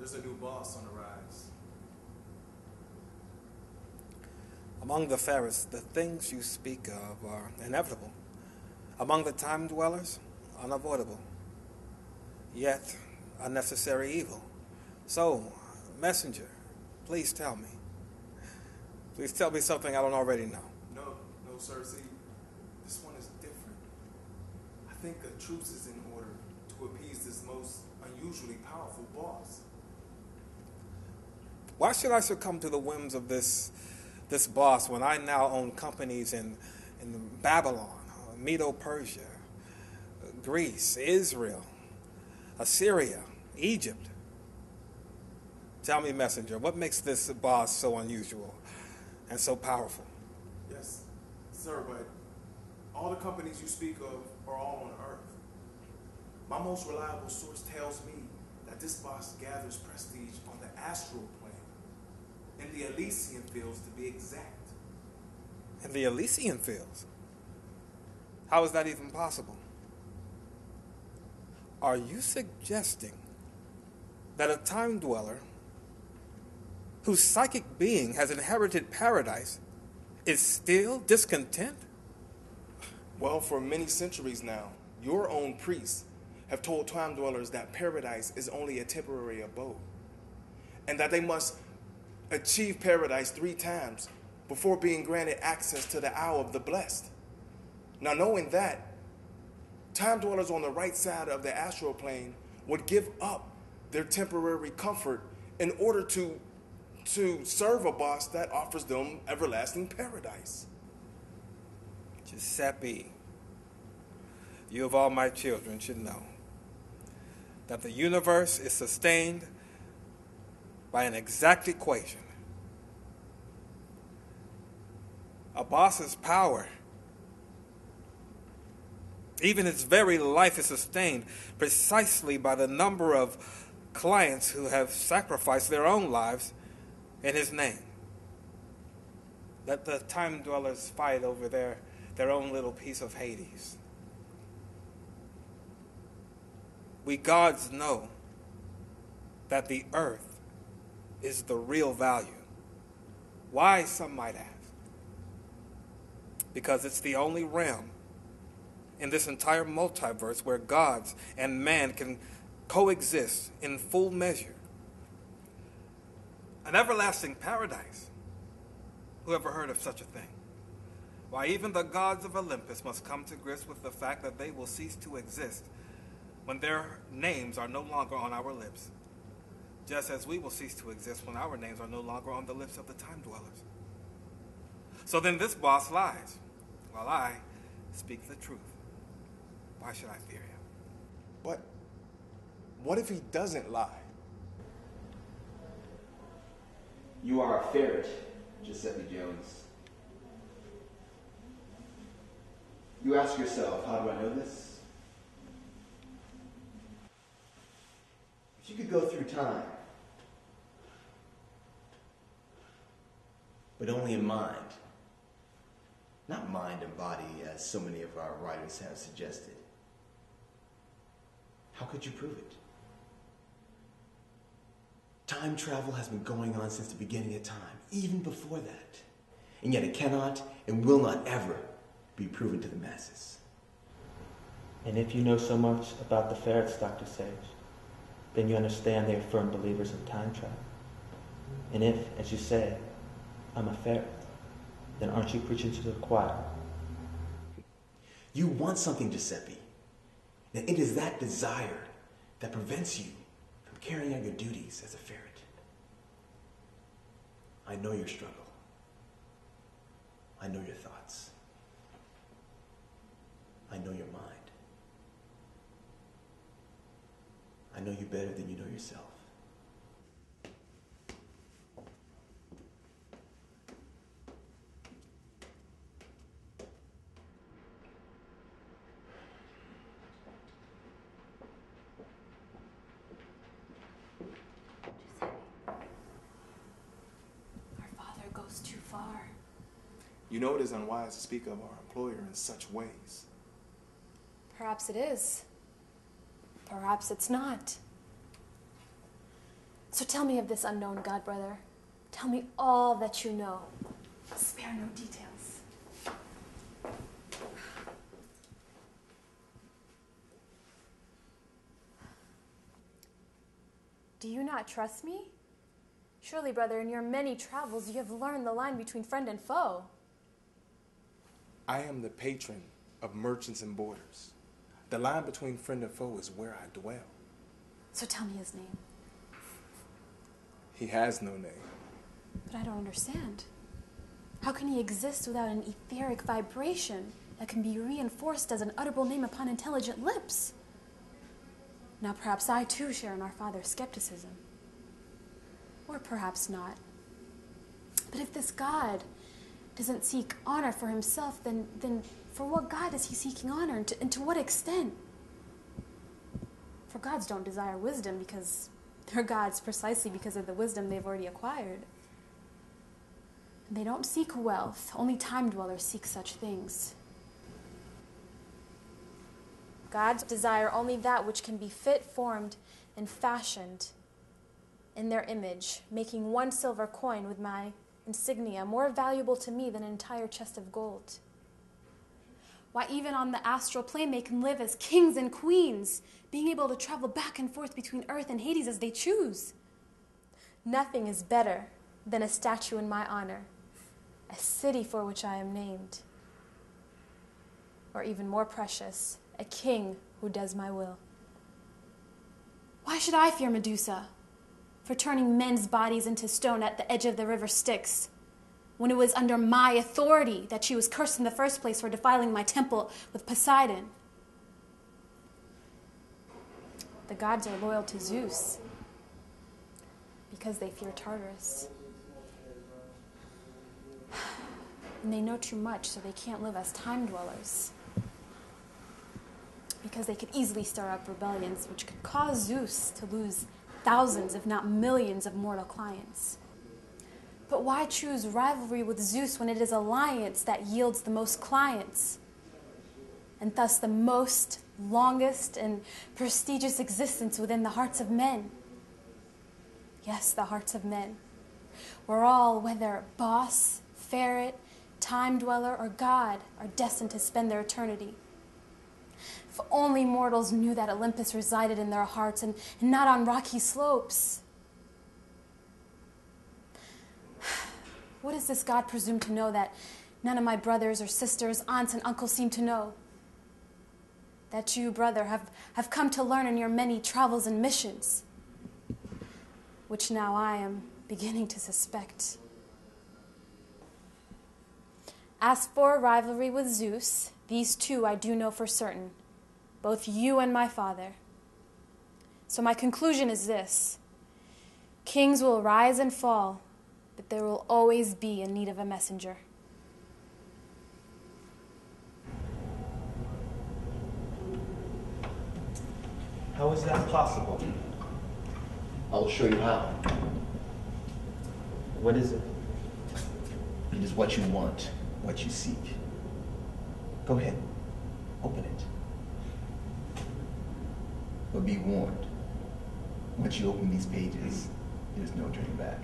There's a new boss on the rise. Among the Pharaohs, the things you speak of are inevitable. Among the time dwellers, unavoidable. Yet, a necessary evil. So, messenger, please tell me. Please tell me something I don't already know. No, sir. See, this one is different. I think a truce is in order to appease this most unusually powerful boss. Why should I succumb to the whims of this boss when I now own companies in Babylon, Medo-Persia, Greece, Israel, Assyria, Egypt? Tell me, messenger, what makes this boss so unusual and so powerful? Yes, sir, but all the companies you speak of are all on Earth. My most reliable source tells me that this boss gathers prestige on the astral plane, in the Elysian fields to be exact. In the Elysian fields? How is that even possible? Are you suggesting that a time dweller whose psychic being has inherited paradise is still discontent? Well, for many centuries now, your own priests have told time dwellers that paradise is only a temporary abode, and that they must achieve paradise 3 times before being granted access to the Isle of the Blessed. Now, knowing that, time dwellers on the right side of the astral plane would give up their temporary comfort in order to serve a boss that offers them everlasting paradise. Giuseppe, you of all my children should know that the universe is sustained by an exact equation. A boss's power, even its very life, is sustained precisely by the number of clients who have sacrificed their own lives in his name. Let the time dwellers fight over their own little piece of Hades. We gods know that the earth is the real value. Why, some might ask? Because it's the only realm in this entire multiverse where gods and man can coexist in full measure. An everlasting paradise. Who ever heard of such a thing? Why, even the gods of Olympus must come to grips with the fact that they will cease to exist when their names are no longer on our lips, just as we will cease to exist when our names are no longer on the lips of the time dwellers. So then this boss lies, while I speak the truth. Why should I fear him? But what if he doesn't lie? You are a ferret, Giuseppe Jones. You ask yourself, how do I know this? If you could go through time, but only in mind, not mind and body as so many of our writers have suggested, how could you prove it? Time travel has been going on since the beginning of time, even before that. And yet it cannot and will not ever be proven to the masses. And if you know so much about the ferrets, Dr. Sage, then you understand they are firm believers in time travel. And if, as you say, I'm a ferret, then aren't you preaching to the choir? You want something, Giuseppe. And it is that desire that prevents you from carrying out your duties as a ferret. I know your struggle. I know your thoughts. I know your mind. I know you better than you know yourself. You know it is unwise to speak of our employer in such ways. Perhaps it is. Perhaps it's not. So tell me of this unknown God, brother. Tell me all that you know. Spare no details. Do you not trust me? Surely, brother, in your many travels, you have learned the line between friend and foe. I am the patron of merchants and borders. The line between friend and foe is where I dwell. So tell me his name. He has no name. But I don't understand. How can he exist without an etheric vibration that can be reinforced as an utterable name upon intelligent lips? Now perhaps I too share in our father's skepticism. Or perhaps not. But if this God doesn't seek honor for himself, then for what God is he seeking honor, and to what extent? For gods don't desire wisdom because they're gods precisely because of the wisdom they've already acquired. And they don't seek wealth. Only time dwellers seek such things. Gods desire only that which can be fit, formed, and fashioned in their image, making one silver coin with my insignia more valuable to me than an entire chest of gold. Why, even on the astral plane, they can live as kings and queens, being able to travel back and forth between Earth and Hades as they choose. Nothing is better than a statue in my honor, a city for which I am named, or even more precious, a king who does my will. Why should I fear Medusa for turning men's bodies into stone at the edge of the river Styx, when it was under my authority that she was cursed in the first place for defiling my temple with Poseidon? The gods are loyal to Zeus because they fear Tartarus. And they know too much, so they can't live as time dwellers, because they could easily stir up rebellions which could cause Zeus to lose thousands, if not millions, of mortal clients. But why choose rivalry with Zeus when it is alliance that yields the most clients, and thus the most longest and prestigious existence within the hearts of men? Yes, the hearts of men. Where all, whether boss, ferret, time dweller, or god, are destined to spend their eternity. If only mortals knew that Olympus resided in their hearts and not on rocky slopes. What does this God presume to know that none of my brothers or sisters, aunts and uncles seem to know? That you, brother, have come to learn in your many travels and missions, which now I am beginning to suspect. As for rivalry with Zeus, these two I do know for certain, both you and my father. So my conclusion is this: kings will rise and fall, but there will always be a need of a messenger. How is that possible? I'll show you how. What is it? It is what you want, what you seek. Go ahead. Open it. But be warned, once you open these pages, there's no turning back.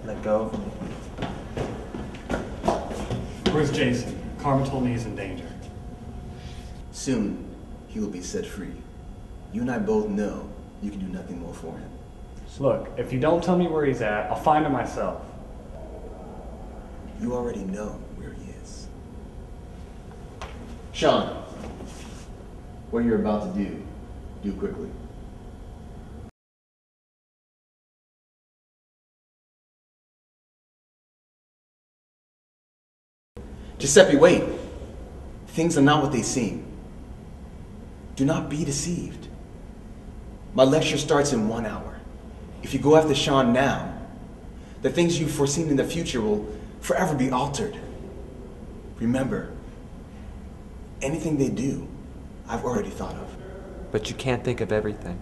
Let go of me. Where's Jason? Carmen told me he's in danger. Soon, he will be set free. You and I both know you can do nothing more for him. Look, if you don't tell me where he's at, I'll find him myself. You already know where he is. Sean, what you're about to do quickly. Giuseppe, wait. Things are not what they seem. Do not be deceived. My lecture starts in 1 hour. If you go after Sean now, the things you've foreseen in the future will forever be altered. Remember, anything they do, I've already thought of. But you can't think of everything.